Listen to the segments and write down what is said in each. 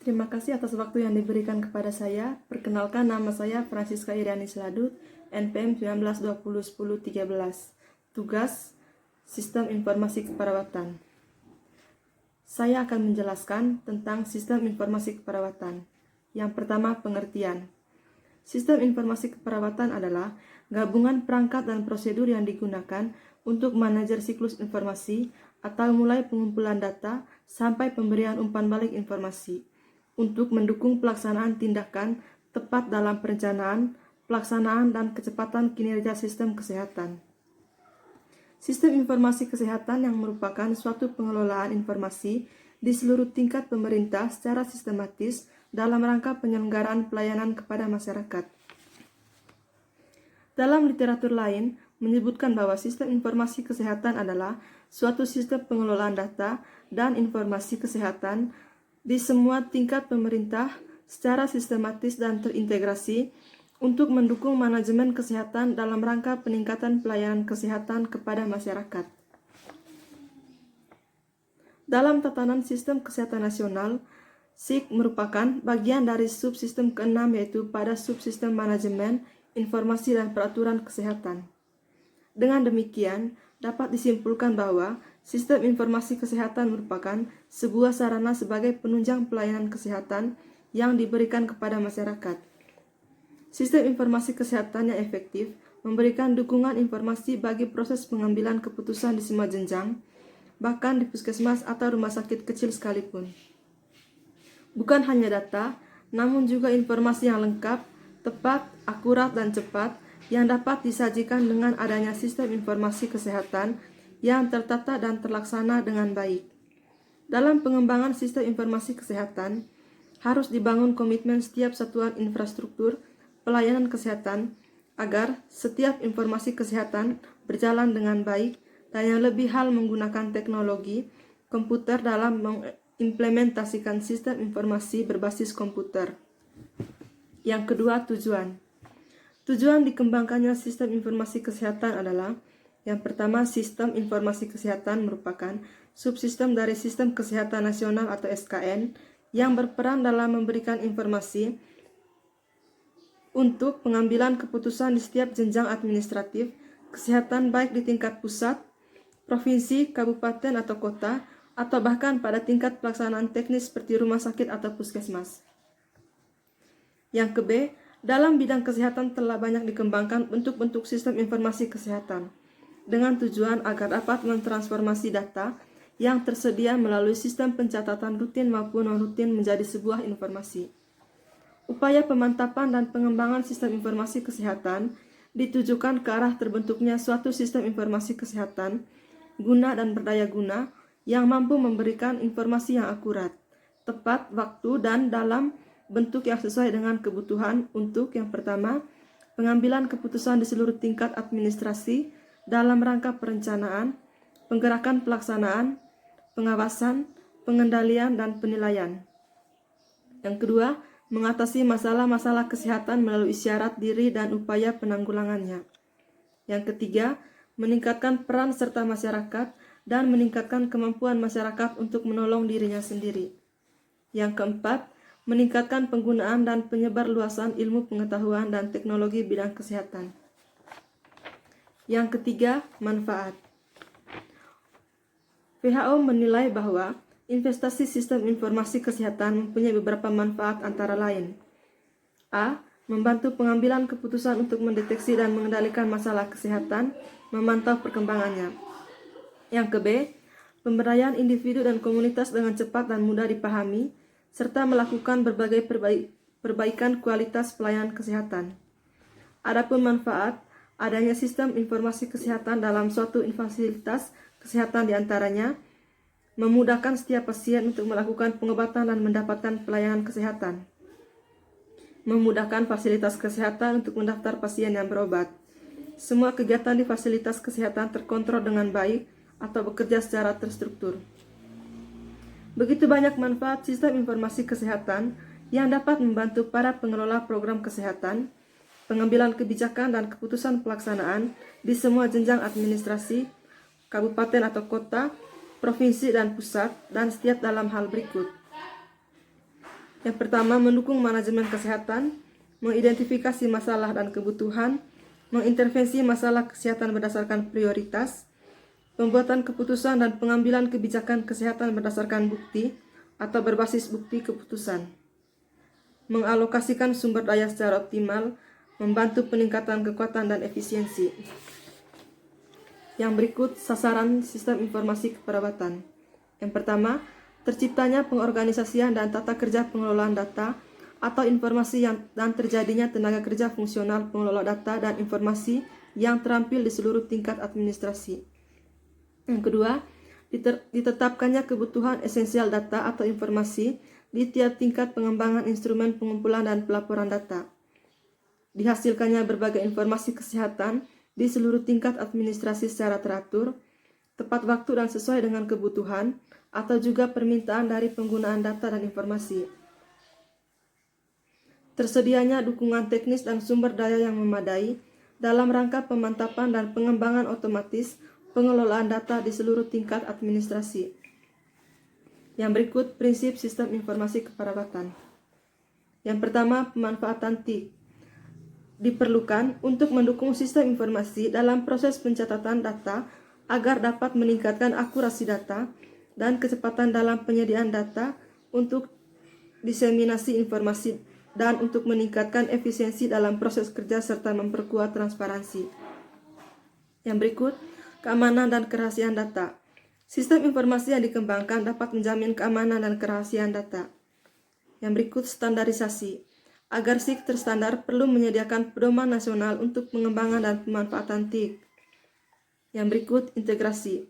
Terima kasih atas waktu yang diberikan kepada saya. Perkenalkan, nama saya Francisca Iriani Seladu, NPM 19201013. Tugas Sistem Informasi Keperawatan. Saya akan menjelaskan tentang Sistem Informasi Keperawatan. Yang pertama, pengertian. Sistem informasi keperawatan adalah gabungan perangkat dan prosedur yang digunakan untuk manajer siklus informasi atau mulai pengumpulan data sampai pemberian umpan balik informasi untuk mendukung pelaksanaan tindakan tepat dalam perencanaan, pelaksanaan, dan kecepatan kinerja sistem kesehatan. Sistem informasi kesehatan yang merupakan suatu pengelolaan informasi di seluruh tingkat pemerintah secara sistematis dalam rangka penyelenggaraan pelayanan kepada masyarakat. Dalam literatur lain, menyebutkan bahwa sistem informasi kesehatan adalah suatu sistem pengelolaan data dan informasi kesehatan di semua tingkat pemerintah secara sistematis dan terintegrasi untuk mendukung manajemen kesehatan dalam rangka peningkatan pelayanan kesehatan kepada masyarakat. Dalam tatanan sistem kesehatan nasional, SIK merupakan bagian dari subsistem ke-6 yaitu pada subsistem manajemen, informasi, dan peraturan kesehatan. Dengan demikian, dapat disimpulkan bahwa sistem informasi kesehatan merupakan sebuah sarana sebagai penunjang pelayanan kesehatan yang diberikan kepada masyarakat. Sistem informasi kesehatan yang efektif memberikan dukungan informasi bagi proses pengambilan keputusan di semua jenjang, bahkan di puskesmas atau rumah sakit kecil sekalipun. Bukan hanya data, namun juga informasi yang lengkap, tepat, akurat, dan cepat yang dapat disajikan dengan adanya sistem informasi kesehatan yang tertata dan terlaksana dengan baik. Dalam pengembangan sistem informasi kesehatan, harus dibangun komitmen setiap satuan infrastruktur pelayanan kesehatan agar setiap informasi kesehatan berjalan dengan baik dan yang lebih hal menggunakan teknologi komputer dalam mengimplementasikan sistem informasi berbasis komputer. Yang kedua, tujuan. Tujuan dikembangkannya sistem informasi kesehatan adalah: yang pertama, sistem informasi kesehatan merupakan subsistem dari sistem kesehatan nasional atau SKN yang berperan dalam memberikan informasi untuk pengambilan keputusan di setiap jenjang administratif kesehatan baik di tingkat pusat, provinsi, kabupaten atau kota, atau bahkan pada tingkat pelaksanaan teknis seperti rumah sakit atau puskesmas. Yang ke-B, dalam bidang kesehatan telah banyak dikembangkan bentuk-bentuk sistem informasi kesehatan dengan tujuan agar dapat mentransformasi data yang tersedia melalui sistem pencatatan rutin maupun non-rutin menjadi sebuah informasi. Upaya pemantapan dan pengembangan sistem informasi kesehatan ditujukan ke arah terbentuknya suatu sistem informasi kesehatan guna dan berdaya guna yang mampu memberikan informasi yang akurat, tepat waktu, dan dalam bentuk yang sesuai dengan kebutuhan untuk yang pertama, pengambilan keputusan di seluruh tingkat administrasi dalam rangka perencanaan, penggerakan pelaksanaan, pengawasan, pengendalian, dan penilaian. Yang kedua, mengatasi masalah-masalah kesehatan melalui syarat diri dan upaya penanggulangannya. Yang ketiga, meningkatkan peran serta masyarakat dan meningkatkan kemampuan masyarakat untuk menolong dirinya sendiri. Yang keempat, meningkatkan penggunaan dan penyebarluasan ilmu pengetahuan dan teknologi bidang kesehatan. Yang ketiga, manfaat. WHO menilai bahwa investasi sistem informasi kesehatan mempunyai beberapa manfaat antara lain: A. Membantu pengambilan keputusan untuk mendeteksi dan mengendalikan masalah kesehatan, memantau perkembangannya. Yang ke-B, pemberdayaan individu dan komunitas dengan cepat dan mudah dipahami, serta melakukan berbagai perbaikan kualitas pelayanan kesehatan. Adapun manfaat, adanya sistem informasi kesehatan dalam suatu fasilitas kesehatan diantaranya: memudahkan setiap pasien untuk melakukan pengobatan dan mendapatkan pelayanan kesehatan, memudahkan fasilitas kesehatan untuk mendaftar pasien yang berobat. Semua kegiatan di fasilitas kesehatan terkontrol dengan baik atau bekerja secara terstruktur. Begitu banyak manfaat sistem informasi kesehatan yang dapat membantu para pengelola program kesehatan, pengambilan kebijakan dan keputusan pelaksanaan di semua jenjang administrasi, kabupaten atau kota, provinsi dan pusat, dan setiap dalam hal berikut. Yang pertama, mendukung manajemen kesehatan, mengidentifikasi masalah dan kebutuhan, mengintervensi masalah kesehatan berdasarkan prioritas, pembuatan keputusan dan pengambilan kebijakan kesehatan berdasarkan bukti atau berbasis bukti keputusan, mengalokasikan sumber daya secara optimal, membantu peningkatan kekuatan dan efisiensi. Yang berikut sasaran sistem informasi keperawatan. Yang pertama, terciptanya pengorganisasian dan tata kerja pengelolaan data atau informasi dan terjadinya tenaga kerja fungsional pengelola data dan informasi yang terampil di seluruh tingkat administrasi. Yang kedua, ditetapkannya kebutuhan esensial data atau informasi di tiap tingkat pengembangan instrumen pengumpulan dan pelaporan data. Dihasilkannya berbagai informasi kesehatan di seluruh tingkat administrasi secara teratur, tepat waktu dan sesuai dengan kebutuhan, atau juga permintaan dari penggunaan data dan informasi. Tersedianya dukungan teknis dan sumber daya yang memadai dalam rangka pemantapan dan pengembangan otomatis pengelolaan data di seluruh tingkat administrasi. Yang berikut prinsip sistem informasi keperawatan. Yang pertama, pemanfaatan TIK. Diperlukan untuk mendukung sistem informasi dalam proses pencatatan data agar dapat meningkatkan akurasi data dan kecepatan dalam penyediaan data untuk diseminasi informasi dan untuk meningkatkan efisiensi dalam proses kerja serta memperkuat transparansi. Yang berikut, keamanan dan kerahasiaan data. Sistem informasi yang dikembangkan dapat menjamin keamanan dan kerahasiaan data. Yang berikut, standarisasi. Agar SIK terstandar perlu menyediakan pedoman nasional untuk pengembangan dan pemanfaatan TIK. Yang berikut, integrasi.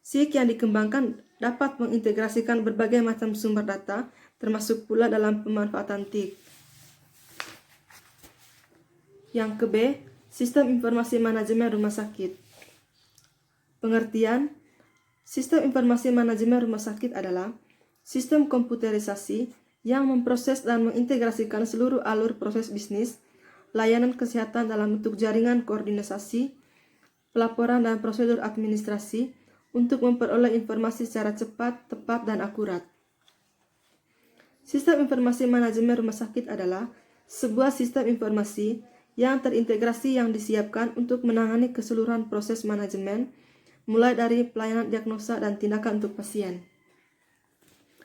SIK yang dikembangkan dapat mengintegrasikan berbagai macam sumber data, termasuk pula dalam pemanfaatan TIK. Yang ke-B, sistem informasi manajemen rumah sakit. Pengertian, sistem informasi manajemen rumah sakit adalah sistem komputerisasi yang memproses dan mengintegrasikan seluruh alur proses bisnis, layanan kesehatan dalam bentuk jaringan koordinasi, pelaporan dan prosedur administrasi untuk memperoleh informasi secara cepat, tepat, dan akurat. Sistem informasi manajemen rumah sakit adalah sebuah sistem informasi yang terintegrasi yang disiapkan untuk menangani keseluruhan proses manajemen, mulai dari pelayanan diagnosa dan tindakan untuk pasien.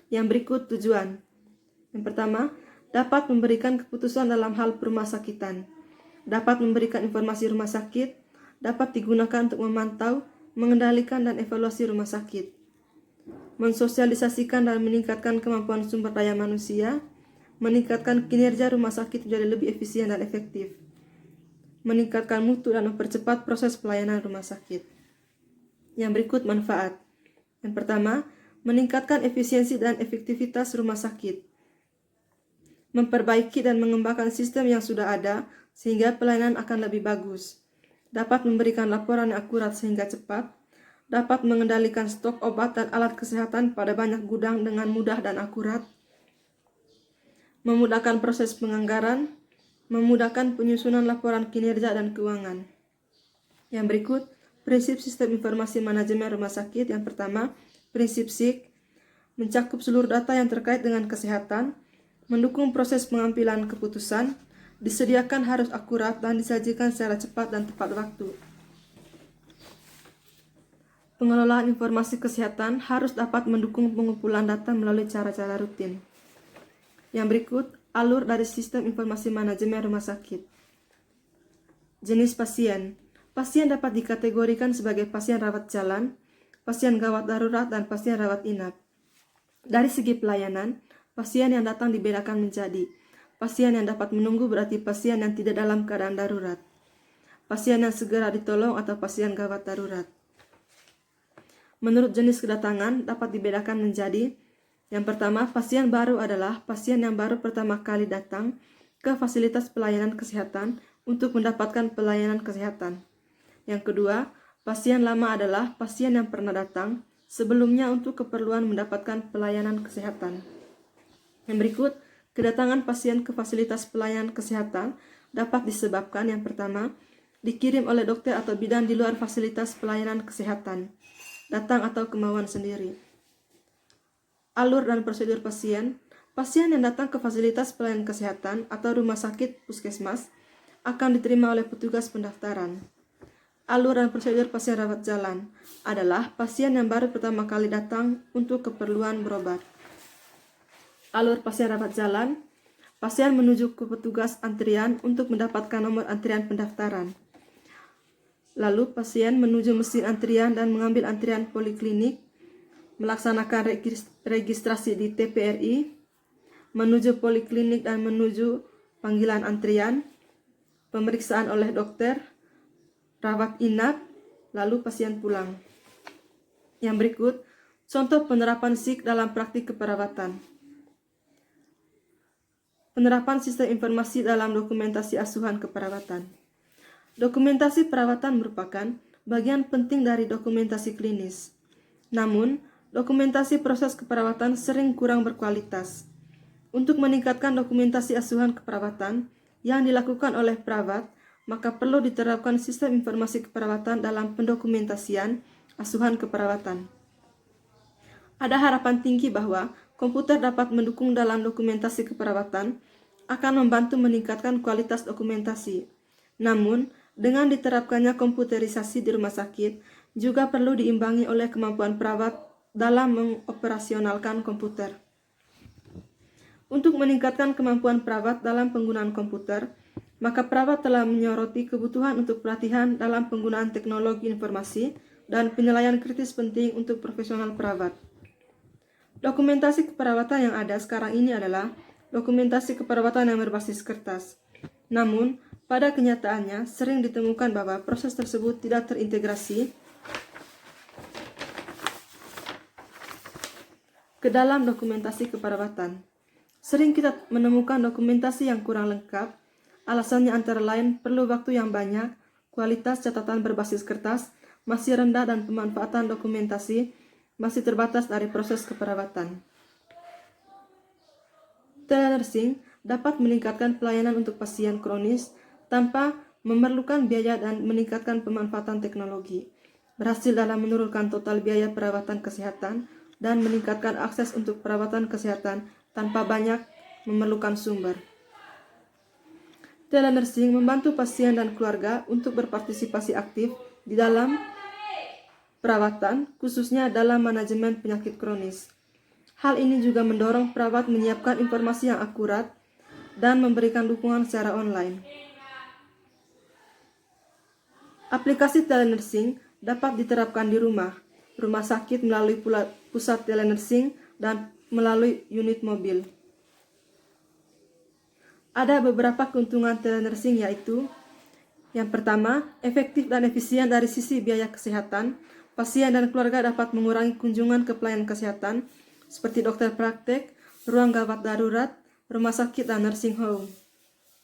Yang berikut tujuan. Yang pertama, dapat memberikan keputusan dalam hal perumahsakitan, dapat memberikan informasi rumah sakit, dapat digunakan untuk memantau, mengendalikan dan evaluasi rumah sakit, mensosialisasikan dan meningkatkan kemampuan sumber daya manusia, meningkatkan kinerja rumah sakit menjadi lebih efisien dan efektif, meningkatkan mutu dan mempercepat proses pelayanan rumah sakit. Yang berikut manfaat. Yang pertama, meningkatkan efisiensi dan efektivitas rumah sakit, memperbaiki dan mengembangkan sistem yang sudah ada sehingga pelayanan akan lebih bagus, dapat memberikan laporan yang akurat sehingga cepat, dapat mengendalikan stok obat dan alat kesehatan pada banyak gudang dengan mudah dan akurat, memudahkan proses penganggaran, memudahkan penyusunan laporan kinerja dan keuangan. Yang berikut, prinsip sistem informasi manajemen rumah sakit. Yang pertama, prinsip SIK, mencakup seluruh data yang terkait dengan kesehatan, mendukung proses pengambilan keputusan, disediakan harus akurat dan disajikan secara cepat dan tepat waktu. Pengelolaan informasi kesehatan harus dapat mendukung pengumpulan data melalui cara-cara rutin. Yang berikut, alur dari sistem informasi manajemen rumah sakit. Jenis pasien. Pasien dapat dikategorikan sebagai pasien rawat jalan, pasien gawat darurat, dan pasien rawat inap. Dari segi pelayanan, pasien yang datang dibedakan menjadi pasien yang dapat menunggu berarti pasien yang tidak dalam keadaan darurat, pasien yang segera ditolong atau pasien gawat darurat. Menurut jenis kedatangan dapat dibedakan menjadi yang pertama, pasien baru adalah pasien yang baru pertama kali datang ke fasilitas pelayanan kesehatan untuk mendapatkan pelayanan kesehatan. Yang kedua, pasien lama adalah pasien yang pernah datang sebelumnya untuk keperluan mendapatkan pelayanan kesehatan. Yang berikut, kedatangan pasien ke fasilitas pelayanan kesehatan dapat disebabkan yang pertama, dikirim oleh dokter atau bidan di luar fasilitas pelayanan kesehatan, datang atau kemauan sendiri. Alur dan prosedur pasien Pasien yang datang ke fasilitas pelayanan kesehatan atau rumah sakit puskesmas akan diterima oleh petugas pendaftaran. Alur dan prosedur pasien rawat jalan adalah pasien yang baru pertama kali datang untuk keperluan berobat. Alur pasien rawat jalan, pasien menuju ke petugas antrian untuk mendapatkan nomor antrian pendaftaran. Lalu pasien menuju mesin antrian dan mengambil antrian poliklinik, melaksanakan registrasi di TPRI, menuju poliklinik dan menuju panggilan antrian, pemeriksaan oleh dokter, rawat inap, lalu pasien pulang. Yang berikut, contoh penerapan SIK dalam praktik keperawatan. Penerapan sistem informasi dalam dokumentasi asuhan keperawatan. Dokumentasi perawatan merupakan bagian penting dari dokumentasi klinis. Namun, dokumentasi proses keperawatan sering kurang berkualitas. Untuk meningkatkan dokumentasi asuhan keperawatan yang dilakukan oleh perawat, maka perlu diterapkan sistem informasi keperawatan dalam pendokumentasian asuhan keperawatan. Ada harapan tinggi bahwa komputer dapat mendukung dalam dokumentasi keperawatan, akan membantu meningkatkan kualitas dokumentasi. Namun, dengan diterapkannya komputerisasi di rumah sakit, juga perlu diimbangi oleh kemampuan perawat dalam mengoperasionalkan komputer. Untuk meningkatkan kemampuan perawat dalam penggunaan komputer, maka perawat telah menyoroti kebutuhan untuk pelatihan dalam penggunaan teknologi informasi dan penilaian kritis penting untuk profesional perawat. Dokumentasi keperawatan yang ada sekarang ini adalah dokumentasi keperawatan yang berbasis kertas. Namun, pada kenyataannya sering ditemukan bahwa proses tersebut tidak terintegrasi ke dalam dokumentasi keperawatan. Sering kita menemukan dokumentasi yang kurang lengkap. Alasannya antara lain perlu waktu yang banyak, kualitas catatan berbasis kertas masih rendah, dan pemanfaatan dokumentasi masih terbatas dari proses keperawatan. Telenursing dapat meningkatkan pelayanan untuk pasien kronis tanpa memerlukan biaya dan meningkatkan pemanfaatan teknologi. Berhasil dalam menurunkan total biaya perawatan kesehatan dan meningkatkan akses untuk perawatan kesehatan tanpa banyak memerlukan sumber. Telenursing membantu pasien dan keluarga untuk berpartisipasi aktif di dalam perawatan, khususnya dalam manajemen penyakit kronis. Hal ini juga mendorong perawat menyiapkan informasi yang akurat dan memberikan dukungan secara online. Aplikasi telenursing dapat diterapkan di rumah sakit melalui pusat telenursing, dan melalui unit mobil. Ada beberapa keuntungan telenursing, yaitu yang pertama, efektif dan efisien dari sisi biaya kesehatan. Pasien dan keluarga dapat mengurangi kunjungan ke pelayanan kesehatan seperti dokter praktek, ruang gawat darurat, rumah sakit, dan nursing home.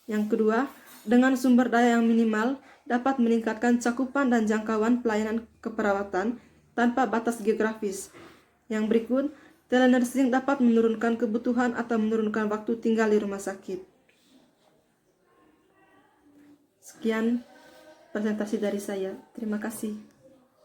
Yang kedua, dengan sumber daya yang minimal dapat meningkatkan cakupan dan jangkauan pelayanan keperawatan tanpa batas geografis. Yang berikut, telenursing dapat menurunkan kebutuhan atau menurunkan waktu tinggal di rumah sakit. Sekian presentasi dari saya. Terima kasih.